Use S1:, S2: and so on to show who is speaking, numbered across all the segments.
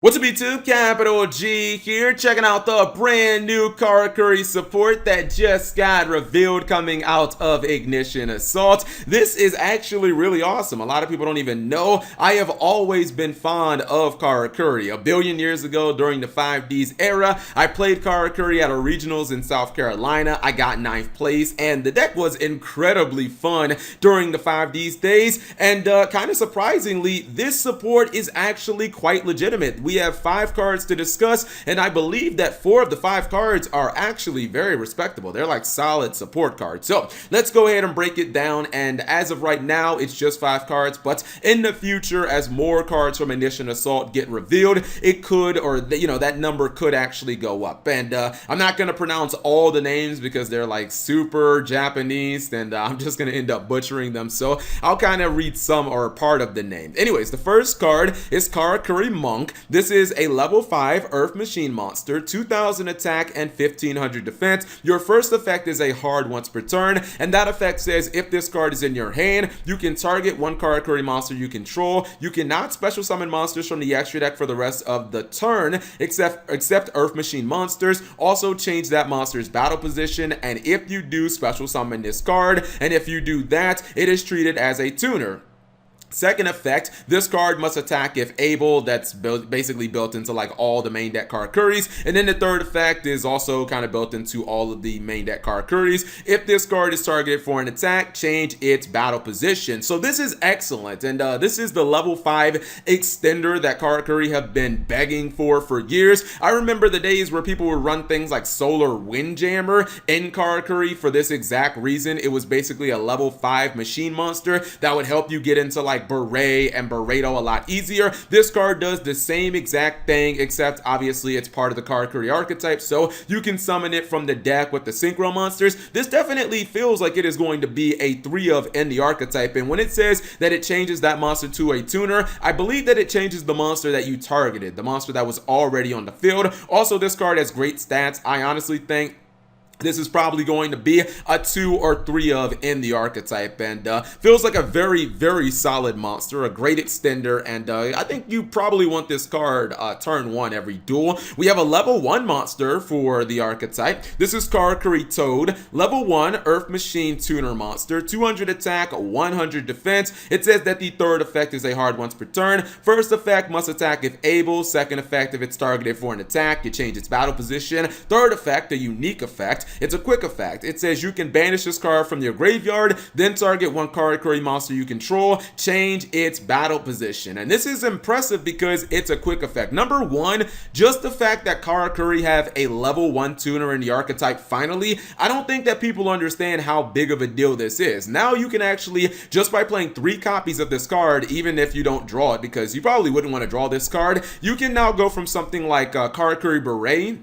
S1: What's up YouTube, Capital G here, checking out the brand new Karakuri support that just got revealed coming out of Ignition Assault. This is actually really awesome. A lot of people don't even know. I have always been fond of Karakuri. A billion years ago during the 5Ds era, I played Karakuri at a regionals in South Carolina. I got 9th place and the deck was incredibly fun during the 5Ds days, and kind of surprisingly, this support is actually quite legitimate. We have 5 cards to discuss, and I believe that 4 of the 5 cards are actually very respectable. They're like solid support cards. So let's go ahead and break it down, and as of right now, it's just 5 cards, but in the future, as more cards from Ignition Assault get revealed, it could, or that number could actually go up. And I'm not going to pronounce all the names because they're like super Japanese, and I'm just going to end up butchering them, so I'll kind of read some or part of the name. Anyways, the first card is Karakuri Monk. This is a level 5 Earth Machine monster, 2000 attack and 1500 defense. Your first effect is a hard once per turn, and that effect says if this card is in your hand, you can target one Karakuri monster you control. You cannot special summon monsters from the extra deck for the rest of the turn, except Earth Machine monsters. Also change that monster's battle position, and if you do, special summon this card, and if you do that, it is treated as a tuner. Second effect, this card must attack if able. That's basically built into like all the main deck Karakuris. And then the third effect is also kind of built into all of the main deck Karakuris. If this card is targeted for an attack, change its battle position. So this is excellent, and this is the level 5 extender that Karakuri have been begging for years. I remember the days where people would run things like Solar Windjammer in Karakuri for this exact reason. It was basically a level 5 machine monster that would help you get into like Beret and Beredo a lot easier. This card does the same exact thing, except obviously it's part of the Karakuri archetype, so you can summon it from the deck with the synchro monsters. This definitely feels like it is going to be a 3 of in the archetype, and when it says that it changes that monster to a tuner, I believe that it changes the monster that you targeted, the monster that was already on the field. Also, this card has great stats. I honestly think this is probably going to be a 2 or 3 of in the archetype, and feels like a very solid monster, a great extender, and I think you probably want this card turn 1 every duel. We have a level 1 monster for the archetype. This is Karakuri Toad, level 1 Earth Machine Tuner monster, 200 attack, 100 defense. It says that the third effect is a hard once per turn. First effect must attack if able. Second effect, if it's targeted for an attack, you change its battle position. Third effect, a unique effect. It's a quick effect. It says you can banish this card from your graveyard, then target one Karakuri monster you control, change its battle position. And this is impressive because it's a quick effect. Number one, just the fact that Karakuri have a level 1 tuner in the archetype finally, I don't think that people understand how big of a deal this is. Now you can actually, just by playing 3 copies of this card, even if you don't draw it, because you probably wouldn't want to draw this card, you can now go from something like Karakuri Beret,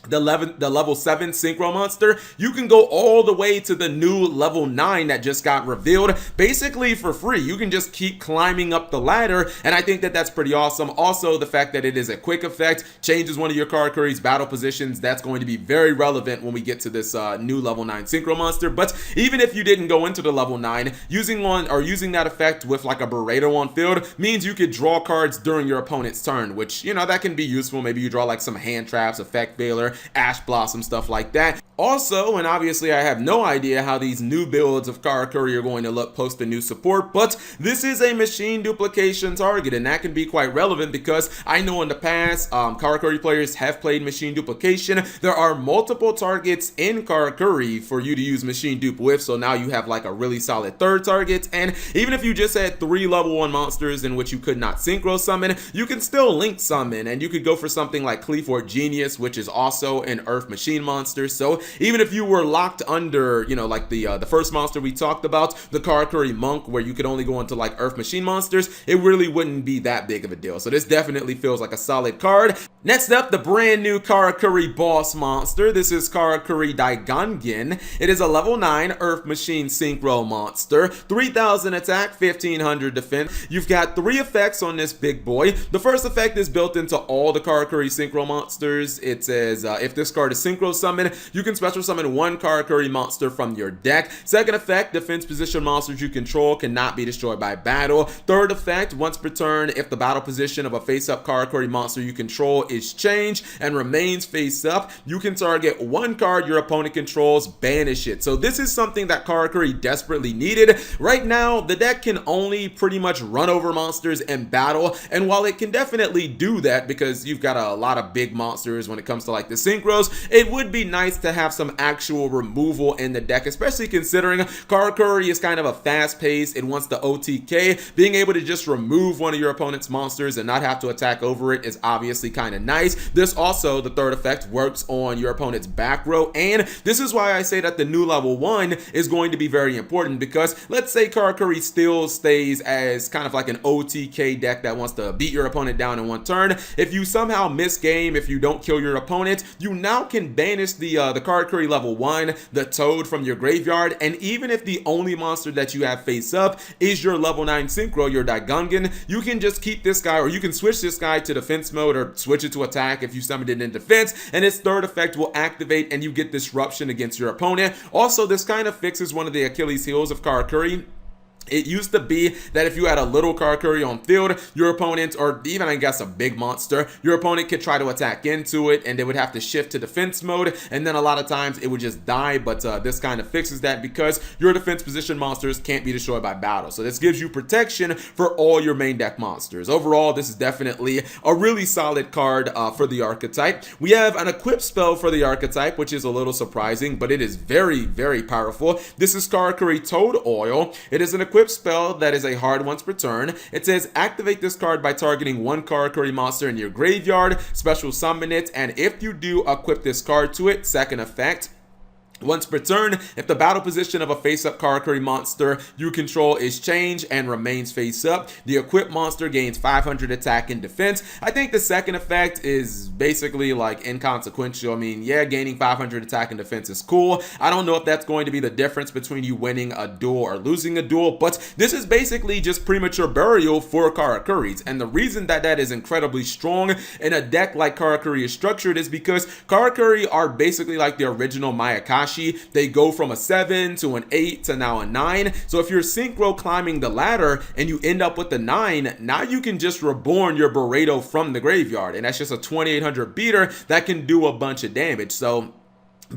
S1: the level 7 synchro monster. You can go all the way to the new level 9 that just got revealed basically for free. You can just keep climbing up the ladder, and I think that that's pretty awesome. Also, the fact that it is a quick effect, changes one of your Karakuri's battle positions. That's going to be very relevant when we get to this new level 9 synchro monster. But even if you didn't go into the level 9, using that effect with like a Beredo on field means you could draw cards during your opponent's turn, which, that can be useful. Maybe you draw like some hand traps, effect veiler, Ash Blossom, stuff like that. Also, and obviously I have no idea how these new builds of Karakuri are going to look post the new support, but this is a machine duplication target, and that can be quite relevant because I know in the past Karakuri players have played machine duplication. There are multiple targets in Karakuri for you to use machine dupe with, so now you have like a really solid third target. And even if you just had 3 level 1 monsters in which you could not synchro summon, you can still link summon, and you could go for something like Cleafort Genius, which is also an Earth Machine monster. So even if you were locked under, like the first monster we talked about, the Karakuri Monk, where you could only go into like Earth Machine monsters, it really wouldn't be that big of a deal. So this definitely feels like a solid card. Next up, the brand new Karakuri boss monster. This is Karakuri Daigangen. It is a level 9 Earth Machine Synchro monster. 3000 attack, 1500 defense. You've got 3 effects on this big boy. The first effect is built into all the Karakuri Synchro monsters. It says, if this card is Synchro Summon, you can special summon 1 Karakuri monster from your deck. Second effect, defense position monsters you control cannot be destroyed by battle. Third effect, once per turn, if the battle position of a face-up Karakuri monster you control is changed and remains face up, you can target 1 card your opponent controls, banish it. So this is something that Karakuri desperately needed. Right now, the deck can only pretty much run over monsters in battle, and while it can definitely do that because you've got a lot of big monsters when it comes to like the synchros, it would be nice to have some actual removal in the deck, especially considering Karakuri is kind of a fast pace. It wants the OTK. Being able to just remove one of your opponent's monsters and not have to attack over it is obviously kind of nice. This also, the third effect, works on your opponent's back row, and this is why I say that the new level 1 is going to be very important, because let's say Karakuri still stays as kind of like an OTK deck that wants to beat your opponent down in 1 turn. If you somehow miss game, if you don't kill your opponent, you now can banish the Karakuri level 1, the Toad, from your graveyard, and even if the only monster that you have face up is your level 9 Synchro, your Daigangen, you can just keep this guy, or you can switch this guy to defense mode or switch it to attack if you summoned it in defense, and its third effect will activate and you get disruption against your opponent. Also, this kind of fixes one of the Achilles heels of Karakuri. It used to be that if you had a little Karakuri on field, your opponent, or even I guess a big monster, your opponent could try to attack into it and they would have to shift to defense mode, and then a lot of times it would just die. But this kind of fixes that because your defense position monsters can't be destroyed by battle. So this gives you protection for all your main deck monsters. Overall, this is definitely a really solid card for the archetype. We have an equip spell for the archetype, which is a little surprising, but it is very, very powerful. This is Karakuri Toad Oil. It is an equip spell that is a hard once per turn. It says activate this card by targeting 1 Karakuri monster in your graveyard, special summon it, and if you do, equip this card to it. Second effect, once per turn, if the battle position of a face-up Karakuri monster you control is changed and remains face-up, the equipped monster gains 500 attack and defense. I think the second effect is basically like inconsequential. I mean, yeah, gaining 500 attack and defense is cool. I don't know if that's going to be the difference between you winning a duel or losing a duel, but this is basically just premature burial for Karakuris. And the reason that that is incredibly strong in a deck like Karakuri is structured is because Karakuri are basically like the original Mayakashi. They go from a 7 to an 8 to now a 9. So if you're synchro climbing the ladder and you end up with the 9, now you can just reborn your Burrito from the graveyard, and that's just a 2800 beater that can do a bunch of damage. So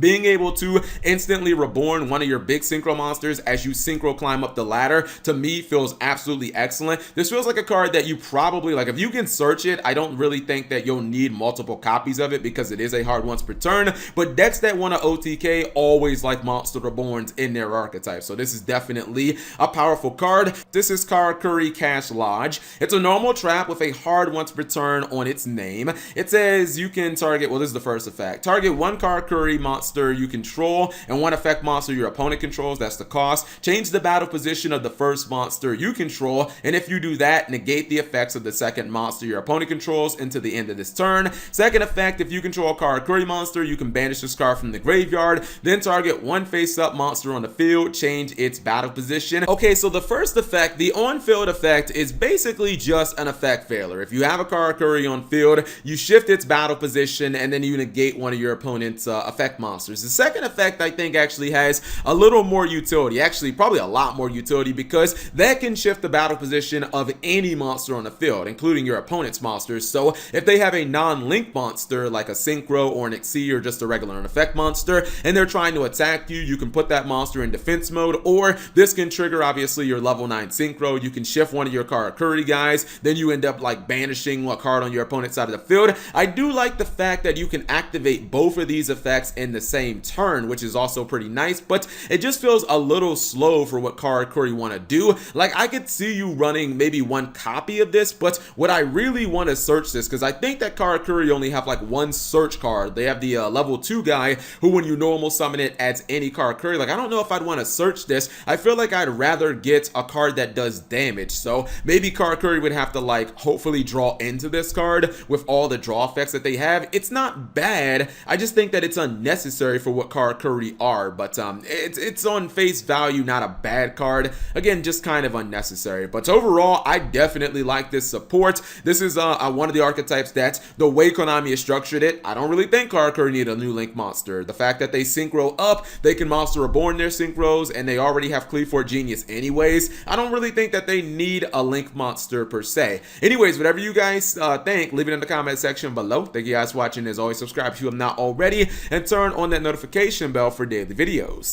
S1: being able to instantly reborn one of your big synchro monsters as you synchro climb up the ladder, to me, feels absolutely excellent. This feels like a card that you probably, like, if you can search it, I don't really think that you'll need multiple copies of it because it is a hard once per turn, but decks that want to OTK always like monster reborns in their archetype. So this is definitely a powerful card. This is Karakuri Cash Lodge. It's a normal trap with a hard once per turn on its name. It says you can target, well, this is the first effect, target 1 Karakuri monster you control and 1 effect monster your opponent controls. That's the cost. Change the battle position of the first monster you control, and if you do that, negate the effects of the second monster your opponent controls into the end of this turn. Second effect, if you control a Karakuri monster, you can banish this card from the graveyard, then target 1 face-up monster on the field, change its battle position. Okay, so the first effect, the on-field effect, is basically just an effect failure. If you have a Karakuri on field, you shift its battle position, and then you negate one of your opponent's effect monsters. The second effect, I think, actually has a little more utility, actually probably a lot more utility, because that can shift the battle position of any monster on the field, including your opponent's monsters. So if they have a non-link monster like a Synchro or an Xyz or just a regular effect monster, and they're trying to attack you, you can put that monster in defense mode, or this can trigger obviously your level 9 Synchro. You can shift one of your Karakuri guys, then you end up like banishing a card on your opponent's side of the field. I do like the fact that you can activate both of these effects in the same turn, which is also pretty nice, but it just feels a little slow for what Karakuri want to do. Like, I could see you running maybe one copy of this, but what I really want to search this, because I think that Karakuri only have like one search card. They have the level 2 guy who, when you normal summon it, adds any Karakuri. Like, I don't know if I'd want to search this. I feel like I'd rather get a card that does damage. So maybe Karakuri would have to like hopefully draw into this card with all the draw effects that they have. It's not bad. I just think that it's unnecessary for what Karakuri are, but it's on face value not a bad card. Again, just kind of unnecessary. But overall, I definitely like this support. This is one of the archetypes that, the way Konami has structured it, I don't really think Karakuri need a new Link monster. The fact that they synchro up, they can Monster Reborn their synchros, and they already have Cleave Genius anyways, I don't really think that they need a Link monster per se. Anyways, whatever you guys think, leave it in the comment section below. Thank you guys for watching. As always, subscribe if you have not already, and turn on that notification bell for daily videos.